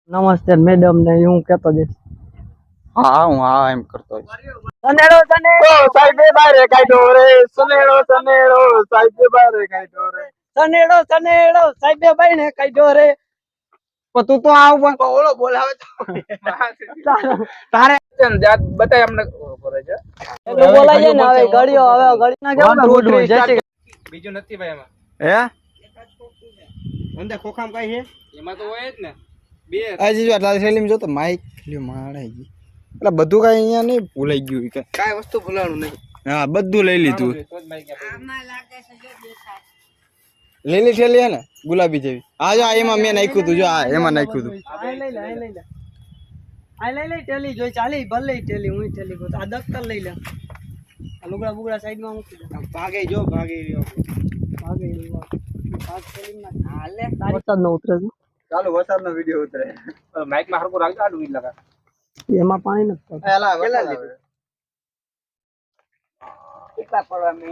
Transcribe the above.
નમસ્તે મેડમ ને હું કેતો જઈશ. હા હું હા એમ કરતો હોઈશ. સનેડો સનેડો સાહેબ બારે કાઢ્યો રે સનેડો સનેડો સાહેબ બારે કાઢ્યો રે સનેડો સનેડો સાહેબે ભાઈ ને કાઢ્યો રે. પણ તું તો આવ પણ ઓળો બોલાવે તારે જાત બતાય અમને કરે છે એટલું બોલાઈએ ને હવે ઘડીઓ હવે ઘડી ના કેવું ગુડવું જશે. બીજું નથી ભાઈ એમાં હે અંદર ખોખામ કઈ છે એમાં તો હોય જ ને બે આ જીજો આટલા સેલીમ જો તો માઈક લ્યો માળાઈ ગઈ એટલે બધું કઈ અહીંયા નહીં ભૂલાઈ ગયું કે કાઈ વસ્તુ ભૂલાણું નહીં હા બધું લઈ લીધું લીલી થેલી હે ને ગુલાબી જેવી હા જો એમાં મેં નાખ્યું હતું જો આ એમાં નાખ્યું હતું આ લઈ લે ટેલી જોઈ ચાલી ભલે ટેલી હું ટેલી આ દફતર લઈ લે. આ લુગડા બુગડા સાઈડ માં મૂકી દે. ભાગે જો ભાગે રહ્યો ભાગે ભાગ ટેલી માં હાલે વરસાદ નો ઉતરે છે. ચાલો વરસાદનો વિડિયો ઉતરે માઈક માં હરકો રાખજો આડું ઈ લગા એમાં પાણી નથી. એલા કેટલા લીધું કેટલા પડવા મેં